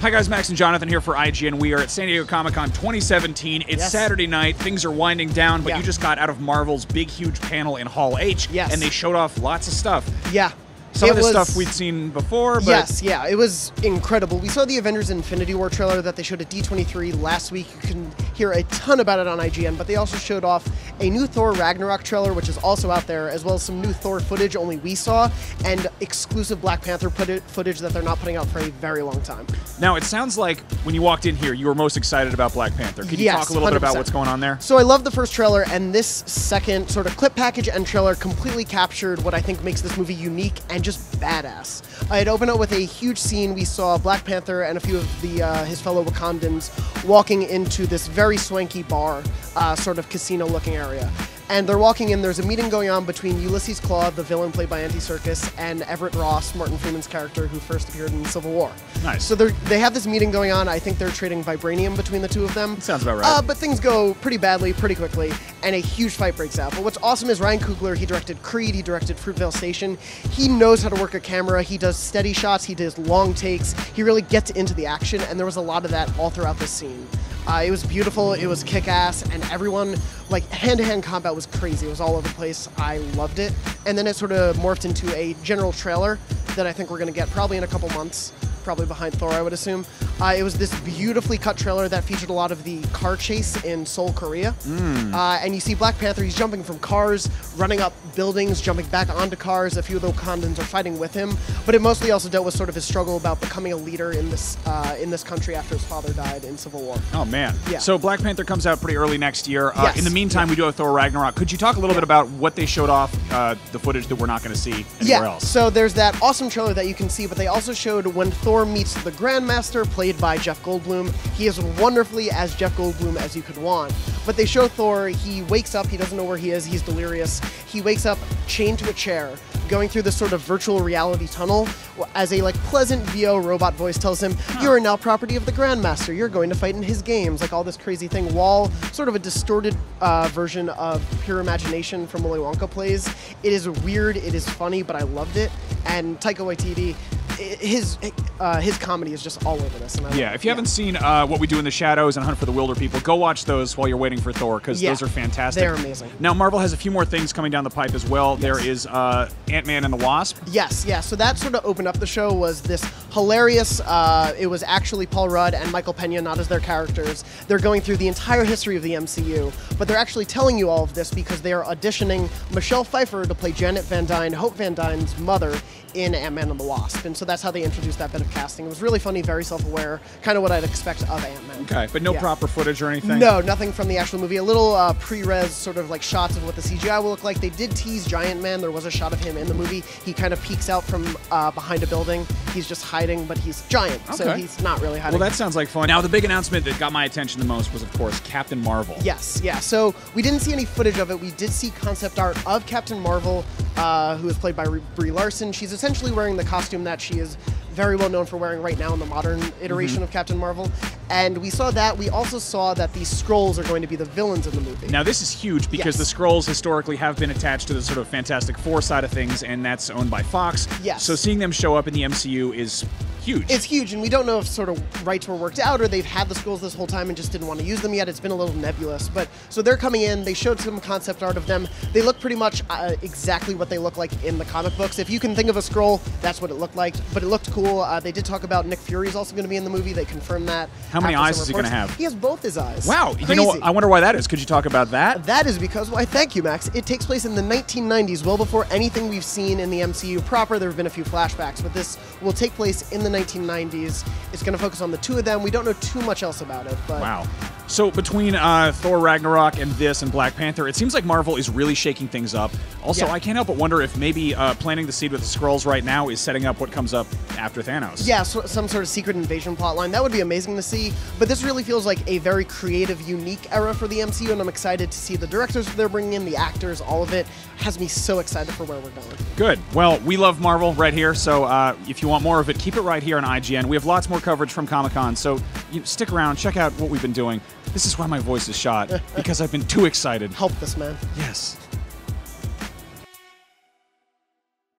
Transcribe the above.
Hi guys, Max and Jonathan here for IGN. We are at San Diego Comic-Con 2017. It's Saturday night. Things are winding down, but you just got out of Marvel's big, huge panel in Hall H, and they showed off lots of stuff. Yeah. Some of the stuff we'd seen before, but... Yes, it was incredible. We saw the Avengers Infinity War trailer that they showed at D23 last week. You can hear a ton about it on IGN, but they also showed off a new Thor Ragnarok trailer, which is also out there, as well as some new Thor footage only we saw, and exclusive Black Panther footage that they're not putting out for a very long time. Now, it sounds like when you walked in here, you were most excited about Black Panther. Could you talk a little bit about what's going on there? So I love the first trailer, and this second sort of clip package and trailer completely captured what I think makes this movie unique and just badass. It opened up with a huge scene. We saw Black Panther and a few of his fellow Wakandans walking into this very swanky bar, sort of casino-looking area. And they're walking in, there's a meeting going on between Ulysses Claw, the villain played by Andy Serkis, and Everett Ross, Martin Freeman's character, who first appeared in Civil War. Nice. So they have this meeting going on. I think they're trading vibranium between the two of them. Sounds about right. But things go pretty badly, pretty quickly, and a huge fight breaks out. But what's awesome is Ryan Coogler, he directed Creed, he directed Fruitvale Station. He knows how to work a camera. He does steady shots, he does long takes. He really gets into the action, and there was a lot of that all throughout the scene. It was beautiful, it was kick-ass, and everyone, like, hand-to-hand combat was crazy. It was all over the place. I loved it. And then it sort of morphed into a general trailer that I think we're going to get probably in a couple months, probably behind Thor, I would assume. It was this beautifully cut trailer that featured a lot of the car chase in Seoul, Korea. And you see Black Panther, he's jumping from cars, running up buildings, jumping back onto cars. A few of the Wakandans are fighting with him. But it mostly also dealt with sort of his struggle about becoming a leader in this country after his father died in Civil War. Oh, man. Yeah. So Black Panther comes out pretty early next year. In the meantime, we do have Thor Ragnarok. Could you talk a little bit about what they showed off, the footage that we're not going to see anywhere else? So there's that awesome trailer that you can see, but they also showed when Thor meets the Grandmaster, played by Jeff Goldblum. He is wonderfully as Jeff Goldblum as you could want. But they show Thor, he wakes up, he doesn't know where he is, he's delirious. He wakes up chained to a chair, going through this sort of virtual reality tunnel, as a pleasant VO robot voice tells him, you are now property of the Grandmaster, you're going to fight in his games, like all this crazy thing, while sort of a distorted version of Pure Imagination from Willy Wonka plays. It is weird, it is funny, but I loved it. And Taika Waititi, his comedy is just all over this. And if you haven't seen What We Do in the Shadows and Hunt for the Wilder People, go watch those while you're waiting for Thor, because those are fantastic. They're amazing. Now, Marvel has a few more things coming down the pipe as well. There is Ant-Man and the Wasp. Yes. So that sort of opened up the show, was this hilarious, it was actually Paul Rudd and Michael Pena, not as their characters. They're going through the entire history of the MCU, but they're actually telling you all of this because they are auditioning Michelle Pfeiffer to play Janet Van Dyne, Hope Van Dyne's mother, in Ant-Man and the Wasp. And so that's how they introduced that bit of casting. It was really funny, very self-aware, kind of what I'd expect of Ant-Man. Okay, but no proper footage or anything? No, nothing from the actual movie. A little pre-res sort of shots of what the CGI will look like. They did tease Giant Man. There was a shot of him in the movie. He kind of peeks out from behind a building. He's just hiding, but he's giant, so he's not really hiding. Well, that sounds like fun. Now, the big announcement that got my attention the most was, of course, Captain Marvel. Yes. So we didn't see any footage of it. We did see concept art of Captain Marvel, who is played by Brie Larson. She's essentially wearing the costume that she is very well known for wearing right now in the modern iteration of Captain Marvel. And we saw that. We also saw that these Skrulls are going to be the villains in the movie. Now, this is huge because the Skrulls historically have been attached to the sort of Fantastic Four side of things, and that's owned by Fox. Yes. So seeing them show up in the MCU is huge. It's huge, and we don't know if sort of rights were worked out or they've had the Skrulls this whole time and just didn't want to use them yet. It's been a little nebulous. But so they're coming in. They showed some concept art of them. They look pretty much exactly what they look like in the comic books. If you can think of a Skrull, that's what it looked like. But it looked cool. They did talk about Nick Fury is also going to be in the movie. They confirmed that. How many eyes is he going to have? He has both his eyes. Wow. Crazy. You know, I wonder why that is. Could you talk about that? That is because, why, thank you, Max. It takes place in the 1990s, well before anything we've seen in the MCU proper. There have been a few flashbacks, but this will take place in the 1990s. It's going to focus on the two of them. We don't know too much else about it. But wow. So between Thor Ragnarok and this and Black Panther, it seems like Marvel is really shaking things up. Also, I can't help but wonder if maybe planting the seed with the Skrulls right now is setting up what comes up after Thanos. Yeah, so some sort of secret invasion plotline. That would be amazing to see. But this really feels like a very creative, unique era for the MCU, and I'm excited to see the directors they're bringing in, the actors, all of it. Has me so excited for where we're going. Good. Well, we love Marvel right here, so if you want more of it, keep it right here on IGN. We have lots more coverage from Comic-Con, so stick around, check out what we've been doing. This is why my voice is shot, because I've been too excited. Help this man. Yes.